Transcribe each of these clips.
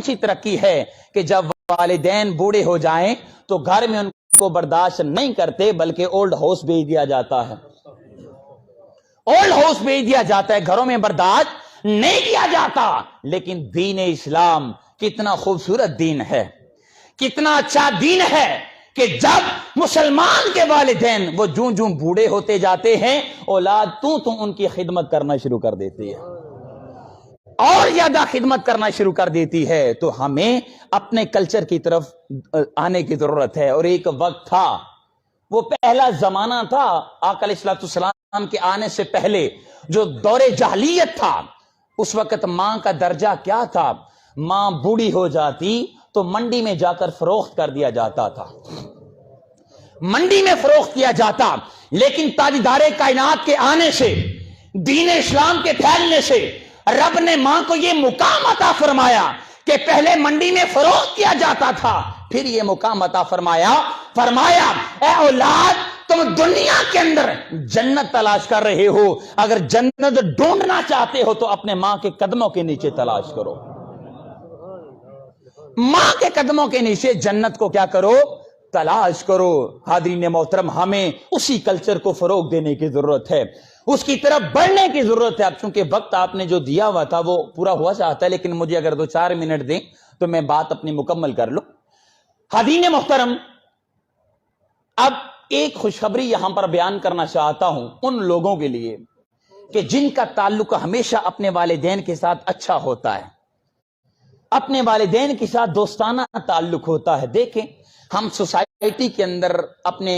سی ترقی ہے کہ جب والدین بوڑھے ہو جائیں تو گھر میں ان کو برداشت نہیں کرتے بلکہ اولڈ ہاؤس بھیج دیا جاتا ہے. اولڈ ہاؤس بھیج دیا جاتا ہے, گھروں میں برداشت نہیں کیا جاتا. لیکن دین اسلام کتنا خوبصورت دین ہے, کتنا اچھا دین ہے کہ جب مسلمان کے والدین وہ جوں جوں بوڑھے ہوتے جاتے ہیں, اولاد تو ان کی خدمت کرنا شروع کر دیتی ہے اور زیادہ خدمت کرنا شروع کر دیتی ہے. تو ہمیں اپنے کلچر کی طرف آنے کی ضرورت ہے. اور ایک وقت تھا, وہ پہلا زمانہ تھا آقا علیہ السلام کے آنے سے پہلے, جو دور جاہلیت تھا. اس وقت ماں کا درجہ کیا تھا؟ ماں بوڑھی ہو جاتی تو منڈی میں جا کر فروخت کر دیا جاتا تھا, منڈی میں فروخت کیا جاتا. لیکن تاجدار کائنات کے آنے سے, دین اسلام کے پھیلنے سے رب نے ماں کو یہ مقام عطا فرمایا کہ پہلے منڈی میں فروخت کیا جاتا تھا, پھر یہ مقام عطا فرمایا اے اولاد تم دنیا کے اندر جنت تلاش کر رہے ہو, اگر جنت ڈھونڈنا چاہتے ہو تو اپنے ماں کے قدموں کے نیچے تلاش کرو. ماں کے قدموں کے نیچے جنت کو کیا کرو؟ تلاش کرو. حاضرین محترم, ہمیں اسی کلچر کو فروغ دینے کی ضرورت ہے, اس کی طرف بڑھنے کی ضرورت ہے. اب چونکہ وقت آپ نے جو دیا ہوا تھا وہ پورا ہوا چاہتا ہے, لیکن مجھے اگر 2-4 منٹ دیں تو میں بات اپنی مکمل کر لوں. حاضرین محترم, اب ایک خوشخبری یہاں پر بیان کرنا چاہتا ہوں ان لوگوں کے لیے کہ جن کا تعلق ہمیشہ اپنے والدین کے ساتھ اچھا ہوتا ہے, اپنے والدین کے ساتھ دوستانہ تعلق ہوتا ہے. دیکھیں, ہم سوسائٹی کے اندر اپنے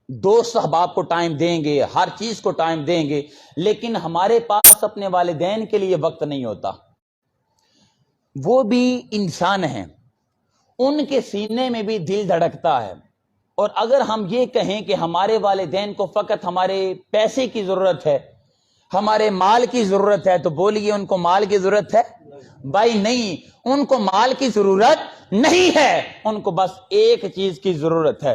دوست احباب کو ٹائم دیں گے, ہر چیز کو ٹائم دیں گے, لیکن ہمارے پاس اپنے والدین کے لیے وقت نہیں ہوتا. وہ بھی انسان ہیں, ان کے سینے میں بھی دل دھڑکتا ہے. اور اگر ہم یہ کہیں کہ ہمارے والدین کو فقط ہمارے پیسے کی ضرورت ہے, ہمارے مال کی ضرورت ہے, تو بولیے ان کو مال کی ضرورت ہے؟ بھائی نہیں, ان کو مال کی ضرورت نہیں ہے, ان کو بس ایک چیز کی ضرورت ہے.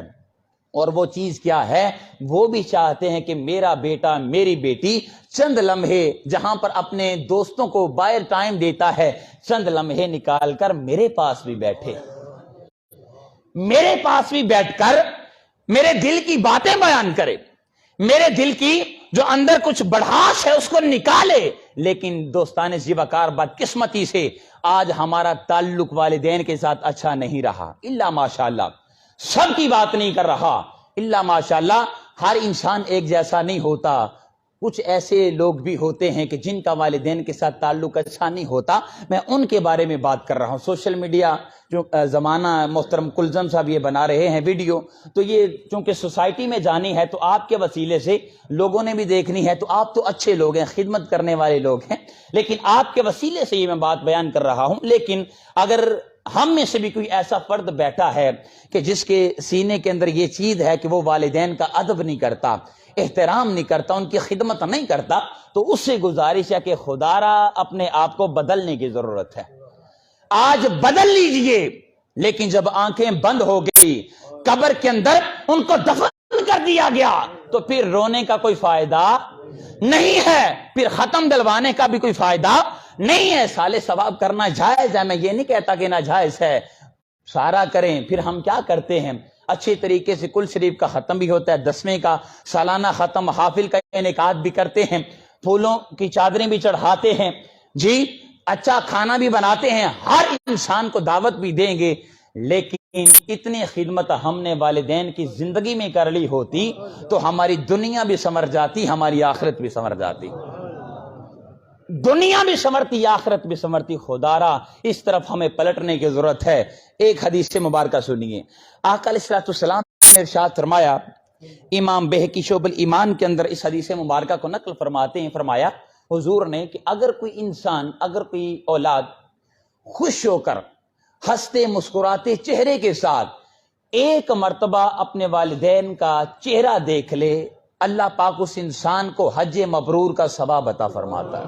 اور وہ چیز کیا ہے؟ وہ بھی چاہتے ہیں کہ میرا بیٹا میری بیٹی چند لمحے جہاں پر اپنے دوستوں کو باہر ٹائم دیتا ہے, چند لمحے نکال کر میرے پاس بھی بیٹھے, میرے پاس بھی بیٹھ کر میرے دل کی باتیں بیان کرے, میرے دل کی جو اندر کچھ بڑھاس ہے اس کو نکالے. لیکن دوستان زیباکار بدقسمتی سے آج ہمارا تعلق والدین کے ساتھ اچھا نہیں رہا, الا ماشاءاللہ. سب کی بات نہیں کر رہا, الا ماشاءاللہ. ہر انسان ایک جیسا نہیں ہوتا, کچھ ایسے لوگ بھی ہوتے ہیں کہ جن کا والدین کے ساتھ تعلق اچھا نہیں ہوتا. میں ان کے بارے میں بات کر رہا ہوں. سوشل میڈیا جو زمانہ محترم کلزم صاحب یہ بنا رہے ہیں ویڈیو, تو یہ چونکہ سوسائٹی میں جانی ہے تو آپ کے وسیلے سے لوگوں نے بھی دیکھنی ہے, تو آپ تو اچھے لوگ ہیں, خدمت کرنے والے لوگ ہیں, لیکن آپ کے وسیلے سے یہ میں بات بیان کر رہا ہوں. لیکن اگر ہم میں سے بھی کوئی ایسا فرد بیٹھا ہے کہ جس کے سینے کے اندر یہ چیز ہے کہ وہ والدین کا ادب نہیں کرتا, احترام نہیں کرتا, ان کی خدمت نہیں کرتا, تو اس سے گزارش ہے کہ خدا را اپنے آپ کو بدلنے کی ضرورت ہے. آج بدل لیجئے. لیکن جب آنکھیں بند ہو گئی, قبر کے اندر ان کو دفن کر دیا گیا, تو پھر رونے کا کوئی فائدہ نہیں ہے, پھر ختم دلوانے کا بھی کوئی فائدہ نہیں ہے. سالے ثواب کرنا جائز ہے, میں یہ نہیں کہتا کہ ناجائز ہے, سارا کریں. پھر ہم کیا کرتے ہیں, اچھے طریقے سے کل شریف کا ختم بھی ہوتا ہے, 10ویں کا سالانہ ختم, حافل کا انعقاد بھی کرتے ہیں, پھولوں کی چادریں بھی چڑھاتے ہیں, جی اچھا کھانا بھی بناتے ہیں, ہر انسان کو دعوت بھی دیں گے. لیکن اتنی خدمت ہم نے والدین کی زندگی میں کر لی ہوتی تو ہماری دنیا بھی سنور جاتی, ہماری آخرت بھی سنور جاتی, دنیا بھی سنورتی, آخرت بھی سنورتی. خدا را اس طرف ہمیں پلٹنے کی ضرورت ہے. ایک حدیث مبارکہ سنیے. آقا علیہ السلام نے ارشاد فرمایا, امام بہقی شعب الایمان کے اندر اس حدیث مبارکہ کو نقل فرماتے ہیں, فرمایا حضور نے کہ اگر کوئی انسان, اگر کوئی اولاد خوش ہو کر ہنستے مسکراتے چہرے کے ساتھ ایک مرتبہ اپنے والدین کا چہرہ دیکھ لے, اللہ پاک اس انسان کو حج مبرور کا ثواب عطا فرماتا ہے.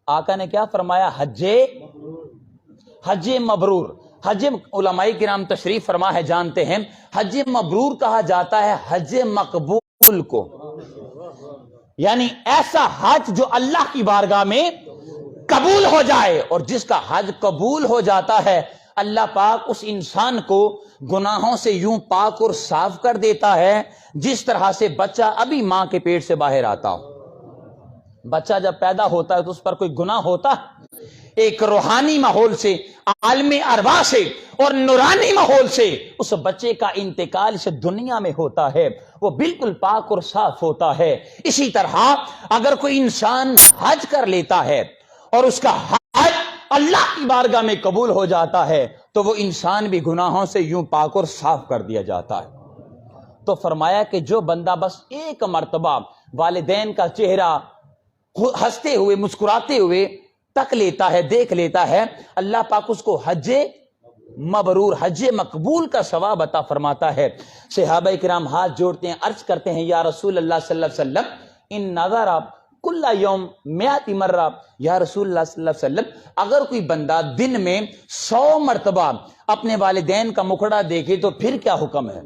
آقا نے کیا فرمایا؟ حج مبرور. حج علماء کرام تشریف فرما ہے جانتے ہیں, حج مبرور کہا جاتا ہے حج مقبول کو, یعنی ایسا حج جو اللہ کی بارگاہ میں قبول ہو جائے، اور جس کا حج قبول ہو جاتا ہے اللہ پاک اس انسان کو گناہوں سے یوں پاک اور صاف کر دیتا ہے جس طرح سے بچہ ابھی ماں کے پیٹ سے باہر آتا ہو۔ بچہ جب پیدا ہوتا ہے تو اس پر کوئی گناہ ہوتا ہے؟ ایک روحانی ماحول سے، عالم ارواح سے اور نورانی ماحول سے اس بچے کا انتقال اس دنیا میں ہوتا ہے، وہ بالکل پاک اور صاف ہوتا ہے۔ اسی طرح اگر کوئی انسان حج کر لیتا ہے اور اس کا حج اللہ کی بارگاہ میں قبول ہو جاتا ہے تو وہ انسان بھی گناہوں سے یوں پاک اور صاف کر دیا جاتا ہے۔ تو فرمایا کہ جو بندہ بس ایک مرتبہ والدین کا چہرہ ہنستے ہوئے مسکراتے ہوئے تک لیتا ہے، دیکھ لیتا ہے، اللہ پاک اس کو حج مبرور، حج مقبول کا ثواب عطا فرماتا ہے۔ صحابہ کرام ہاتھ جوڑتے ہیں، عرض کرتے ہیں یا رسول اللہ صلی اللہ علیہ وسلم ان نظر کل یوم 100 مرہ، یا رسول اللہ صلی اللہ علیہ وسلم اگر کوئی بندہ دن میں 100 مرتبہ اپنے والدین کا مکھڑا دیکھے تو پھر کیا حکم ہے؟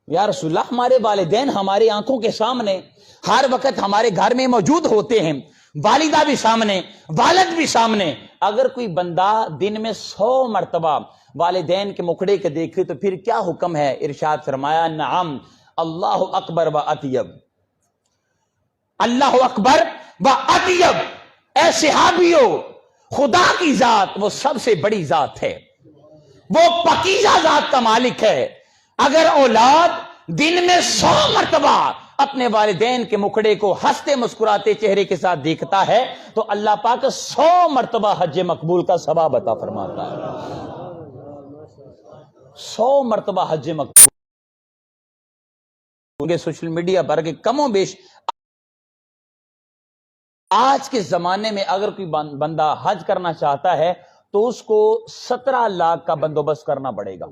یا رسول اللہ ہمارے والدین ہماری آنکھوں کے سامنے ہر وقت ہمارے گھر میں موجود ہوتے ہیں، والدہ بھی سامنے، والد بھی سامنے، اگر کوئی بندہ دن میں 100 مرتبہ والدین کے مکھڑے کے دیکھے تو پھر کیا حکم ہے؟ ارشاد فرمایا نعم اللہ اکبر و اطیب، اللہ اکبر و اطیب، اے صحابیو خدا کی ذات وہ سب سے بڑی ذات ہے، وہ پاکیزہ ذات کا مالک ہے۔ اگر اولاد دن میں 100 مرتبہ اپنے والدین کے مکھڑے کو ہنستے مسکراتے چہرے کے ساتھ دیکھتا ہے تو اللہ پاک 100 مرتبہ حج مقبول کا ثواب عطا فرماتا ہے۔ 100 مرتبہ حج مقبول سوشل میڈیا پر کہ کم و بیش آج کے زمانے میں اگر کوئی بندہ حج کرنا چاہتا ہے تو اس کو 17 لاکھ کا بندوبست کرنا پڑے گا۔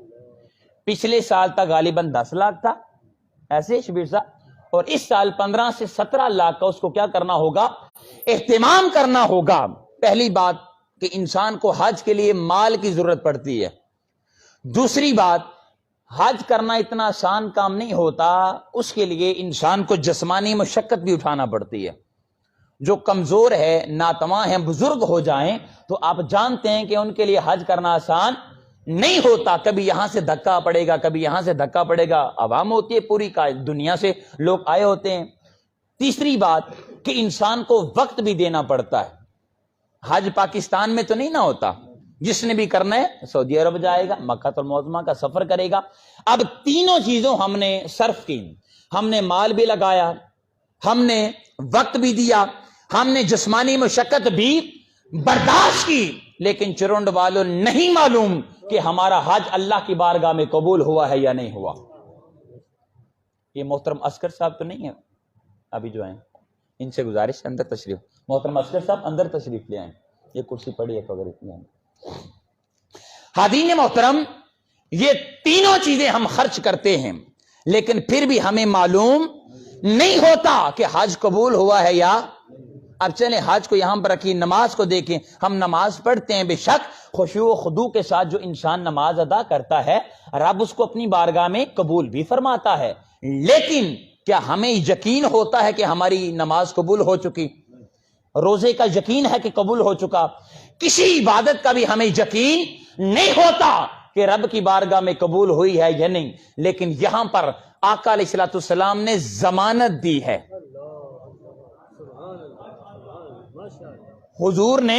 پچھلے سال تک غالباً 10 لاکھ تھا، ایسے شبیر صاحب، اور اس سال 15 سے 17 لاکھ کا اس کو کیا کرنا ہوگا؟ اہتمام کرنا ہوگا۔ پہلی بات کہ انسان کو حج کے لیے مال کی ضرورت پڑتی ہے۔ دوسری بات، حج کرنا اتنا آسان کام نہیں ہوتا، اس کے لیے انسان کو جسمانی مشقت بھی اٹھانا پڑتی ہے۔ جو کمزور ہے، ناتواں ہیں، بزرگ ہو جائیں تو آپ جانتے ہیں کہ ان کے لیے حج کرنا آسان نہیں ہوتا، کبھی یہاں سے دھکا پڑے گا، کبھی یہاں سے دھکا پڑے گا، عوام ہوتی ہے پوری دنیا سے لوگ آئے ہوتے ہیں۔ تیسری بات کہ انسان کو وقت بھی دینا پڑتا ہے۔ حج پاکستان میں تو نہیں نہ ہوتا، جس نے بھی کرنا ہے سعودی عرب جائے گا، مکہ المعظمہ کا سفر کرے گا۔ اب تینوں چیزوں ہم نے صرف کی، ہم نے مال بھی لگایا، ہم نے وقت بھی دیا، ہم نے جسمانی مشقت بھی برداشت کی، لیکن چرونڈ والوں نہیں معلوم کہ ہمارا حج اللہ کی بارگاہ میں قبول ہوا ہے یا نہیں ہوا۔ یہ محترم عسکر صاحب تو نہیں ہے ابھی جو ہیں، ان سے گزارش اندر تشریف، محترم عسکر صاحب اندر تشریف لے آئیں، یہ کرسی پڑی ہے اگر اتنی۔ حاضرین محترم، یہ تینوں چیزیں ہم خرچ کرتے ہیں لیکن پھر بھی ہمیں معلوم نہیں ہوتا کہ حج قبول ہوا ہے یا۔ اب چلیں حج کو یہاں پر رکھیں، نماز کو دیکھیں، ہم نماز پڑھتے ہیں، بے شک خشوع و خضوع کے ساتھ جو انسان نماز ادا کرتا ہے رب اس کو اپنی بارگاہ میں قبول بھی فرماتا ہے، لیکن کیا ہمیں یقین ہوتا ہے کہ ہماری نماز قبول ہو چکی؟ روزے کا یقین ہے کہ قبول ہو چکا؟ کسی عبادت کا بھی ہمیں یقین نہیں ہوتا کہ رب کی بارگاہ میں قبول ہوئی ہے یا نہیں، لیکن یہاں پر آقا علیہ الصلوۃ والسلام نے ضمانت دی ہے، حضور نے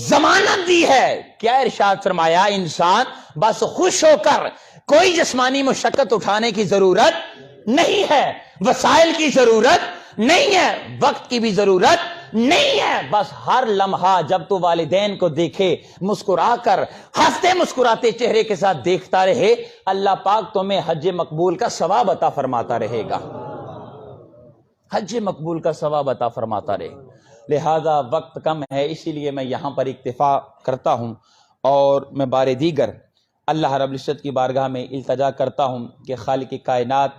ضمانت دی ہے۔ کیا ارشاد فرمایا؟ انسان بس خوش ہو کر، کوئی جسمانی مشقت اٹھانے کی ضرورت نہیں ہے، وسائل کی ضرورت نہیں ہے، وقت کی بھی ضرورت نہیں ہے، بس ہر لمحہ جب تو والدین کو دیکھے مسکرا کر، ہنستے مسکراتے چہرے کے ساتھ دیکھتا رہے، اللہ پاک تمہیں حج مقبول کا ثواب عطا فرماتا رہے گا، حج مقبول کا ثواب عطا فرماتا رہے گا۔ لہذا وقت کم ہے، اسی لیے میں یہاں پر اکتفا کرتا ہوں اور میں بار دیگر اللہ رب العزت کی بارگاہ میں التجا کرتا ہوں کہ خالق کائنات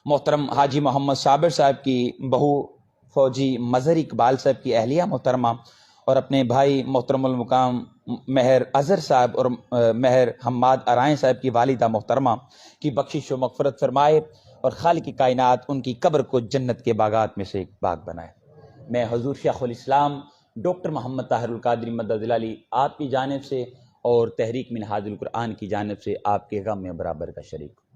محترم حاجی محمد صابر صاحب کی بہو فوجی مظہر اقبال صاحب کی اہلیہ محترمہ اور اپنے بھائی محترم المقام مہر اظہر صاحب اور مہر حماد ارائیں صاحب کی والدہ محترمہ کی بخشش و مغفرت فرمائے اور خالق کائنات ان کی قبر کو جنت کے باغات میں سے ایک باغ بنائے۔ میں حضور شیخ الاسلام ڈاکٹر محمد طاہر القادری مدد علی آپ کی جانب سے اور تحریک منہاج القرآن کی جانب سے آپ کے غم میں برابر کا شریک ہوں۔